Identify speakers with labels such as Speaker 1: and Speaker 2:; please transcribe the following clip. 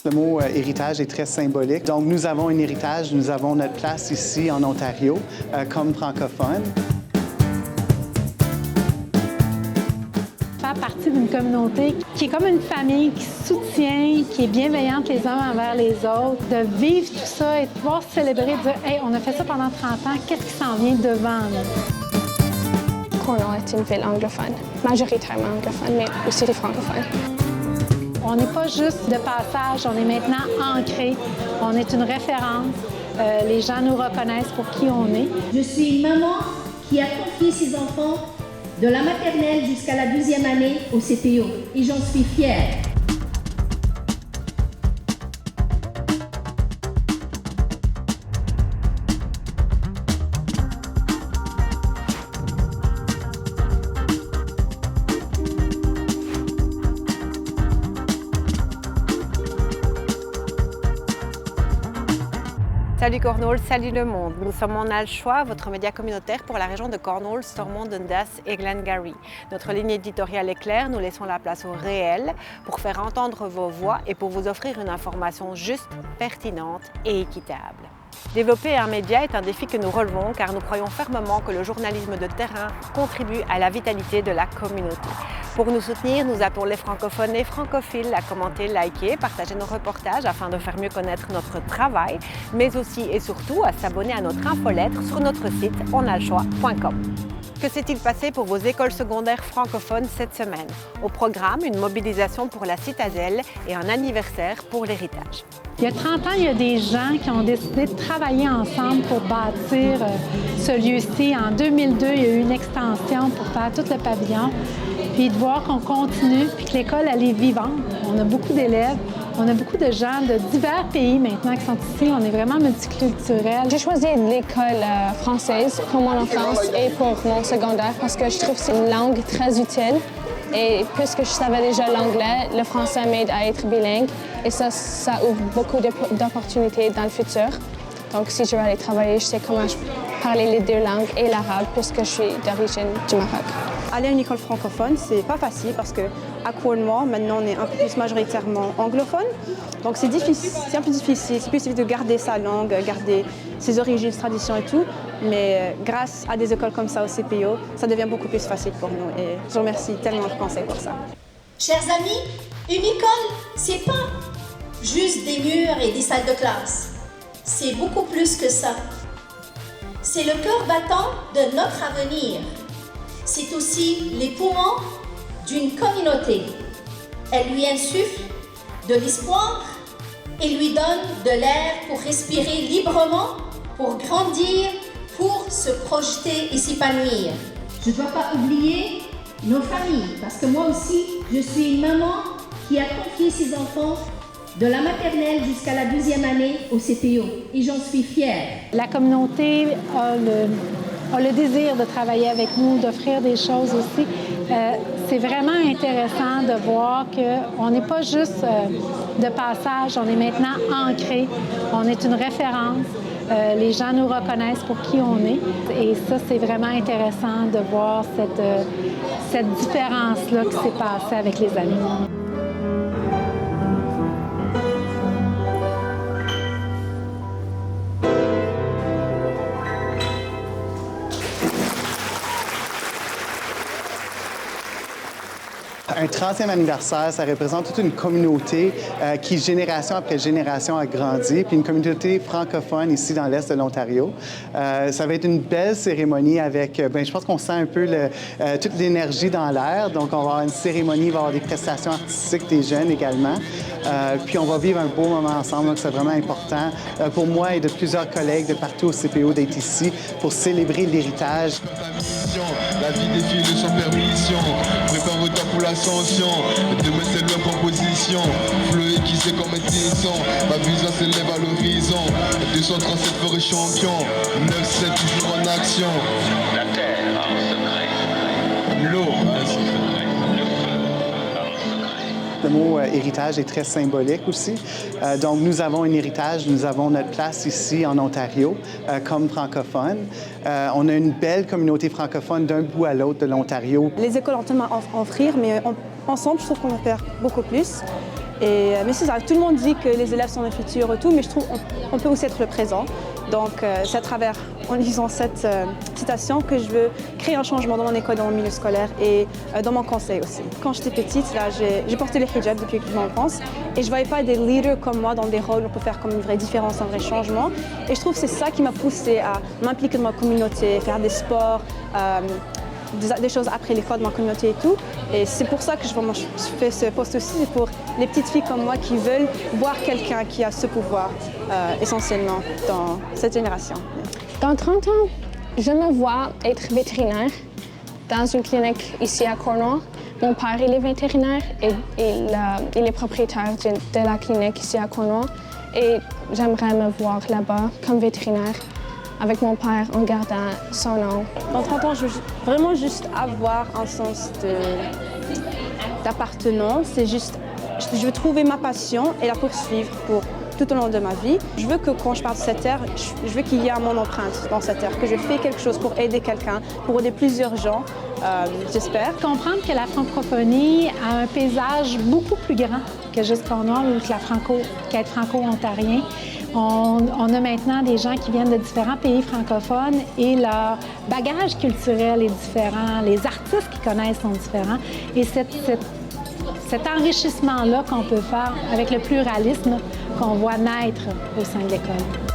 Speaker 1: Le mot héritage est très symbolique. Donc, nous avons un héritage, nous avons notre place ici en Ontario comme francophones.
Speaker 2: Faire partie d'une communauté qui est comme une famille, qui se soutient, qui est bienveillante les uns envers les autres, de vivre tout ça et de pouvoir célébrer, de dire « Hey, on a fait ça pendant 30 ans, qu'est-ce qui s'en vient devant nous? »
Speaker 3: Cornwall est une ville anglophone, majoritairement anglophone, mais aussi des francophones.
Speaker 2: On n'est pas juste de passage, on est maintenant ancré, on est une référence. Les gens nous reconnaissent pour qui on est.
Speaker 4: Je suis une maman qui a confié ses enfants de la maternelle jusqu'à la 12e année au CPO et j'en suis fière.
Speaker 5: Salut Cornwall, salut le monde. Nous sommes On a le choix, votre média communautaire pour la région de Cornwall, Stormont, Dundas et Glengarry. Notre ligne éditoriale est claire, nous laissons la place au réel pour faire entendre vos voix et pour vous offrir une information juste, pertinente et équitable. Développer un média est un défi que nous relevons car nous croyons fermement que le journalisme de terrain contribue à la vitalité de la communauté. Pour nous soutenir, nous appelons les francophones et francophiles à commenter, liker, partager nos reportages afin de faire mieux connaître notre travail, mais aussi et surtout à s'abonner à notre infolettre sur notre site onalchoix.com. Que s'est-il passé pour vos écoles secondaires francophones cette semaine? Au programme, une mobilisation pour la citadelle et un anniversaire pour l'héritage.
Speaker 2: Il y a 30 ans, il y a des gens qui ont décidé de travailler ensemble pour bâtir ce lieu-ci. En 2002, il y a eu une extension pour faire tout le pavillon. Puis de voir qu'on continue, puis que l'école, elle est vivante. On a beaucoup d'élèves, on a beaucoup de gens de divers pays maintenant qui sont ici. On est vraiment multiculturel.
Speaker 3: J'ai choisi l'école française pour mon enfance et pour mon secondaire parce que je trouve que c'est une langue très utile. Et puisque je savais déjà l'anglais, le français m'aide à être bilingue. Et ça ouvre beaucoup d'opportunités dans le futur. Donc si je vais aller travailler, je sais comment parler les deux langues et l'arabe puisque je suis d'origine du Maroc.
Speaker 6: Aller à une école francophone, c'est pas facile parce que à Cornwall, maintenant, on est un peu plus majoritairement anglophone. Donc c'est difficile, c'est un peu difficile. C'est plus difficile de garder sa langue, garder ses origines, ses traditions et tout. Mais grâce à des écoles comme ça au CPO, ça devient beaucoup plus facile pour nous. Et je remercie tellement le Conseil pour ça.
Speaker 4: Chers amis, une école, c'est pas juste des murs et des salles de classe. C'est beaucoup plus que ça. C'est le cœur battant de notre avenir. C'est aussi les poumons d'une communauté. Elle lui insuffle de l'espoir et lui donne de l'air pour respirer librement, pour grandir, pour se projeter et s'épanouir. Je ne dois pas oublier nos familles, parce que moi aussi, je suis une maman qui a confié ses enfants de la maternelle jusqu'à la 12e année au CPO. Et j'en suis fière.
Speaker 2: La communauté a le désir de travailler avec nous, d'offrir des choses aussi. C'est vraiment intéressant de voir qu'on n'est pas juste de passage, on est maintenant ancré, on est une référence. Les gens nous reconnaissent pour qui on est. Et ça, c'est vraiment intéressant de voir cette différence-là qui s'est passée avec les années.
Speaker 1: Un 30e anniversaire, ça représente toute une communauté qui, génération après génération, a grandi, puis une communauté francophone ici dans l'Est de l'Ontario. Ça va être une belle cérémonie avec, je pense qu'on sent un peu toute l'énergie dans l'air. Donc, on va avoir une cérémonie, il va y avoir des prestations artistiques des jeunes également. Puis, on va vivre un beau moment ensemble, donc c'est vraiment important pour moi et de plusieurs collègues de partout au CPO d'être ici pour célébrer l'héritage.
Speaker 7: La vie défile sans permission. Prépare votre temps pour l'ascension. Demain c'est leur proposition. Fleu aiguisé comme un tisson. Ma vision s'élève à l'horizon. 237 forêts champion. 9-7 toujours en action.
Speaker 8: La terre a un secret.
Speaker 7: L'eau a un secret.
Speaker 1: Le mot héritage est très symbolique aussi. Donc, nous avons un héritage, nous avons notre place ici en Ontario comme francophones. On a une belle communauté francophone d'un bout à l'autre de l'Ontario.
Speaker 6: Les écoles ont tellement à offrir, mais ensemble, je trouve qu'on peut faire beaucoup plus. Mais c'est ça, tout le monde dit que les élèves sont le futur et tout, mais je trouve qu'on peut aussi être le présent. Donc c'est à travers, en lisant cette citation, que je veux créer un changement dans mon école, dans mon milieu scolaire et dans mon conseil aussi. Quand j'étais petite, là, j'ai porté le hijab depuis que je m'enfance et je ne voyais pas des leaders comme moi dans des rôles où on peut faire comme une vraie différence, un vrai changement. Et je trouve que c'est ça qui m'a poussée à m'impliquer dans ma communauté, faire des sports, des choses après l'école de ma communauté et tout. Et c'est pour ça que je fais ce post aussi, c'est pour les petites filles comme moi qui veulent voir quelqu'un qui a ce pouvoir essentiellement dans cette génération.
Speaker 3: Dans 30 ans, je me vois être vétérinaire dans une clinique ici à Cornwall. Mon père, il est vétérinaire et il est propriétaire de la clinique ici à Cornwall. Et j'aimerais me voir là-bas comme vétérinaire avec mon père en gardant son nom.
Speaker 6: Dans 30 ans, je veux vraiment juste avoir un sens d'appartenance. C'est juste, je veux trouver ma passion et la poursuivre pour tout au long de ma vie. Je veux que quand je parte de cette terre, je veux qu'il y ait mon empreinte dans cette terre, que je fais quelque chose pour aider quelqu'un, pour aider plusieurs gens, j'espère.
Speaker 2: Comprendre que la francophonie a un paysage beaucoup plus grand que juste Cornwall ou qu'être franco-ontarien. On a maintenant des gens qui viennent de différents pays francophones et leur bagage culturel est différent, les artistes qu'ils connaissent sont différents. Et cet enrichissement-là qu'on peut faire avec le pluralisme qu'on voit naître au sein de l'école.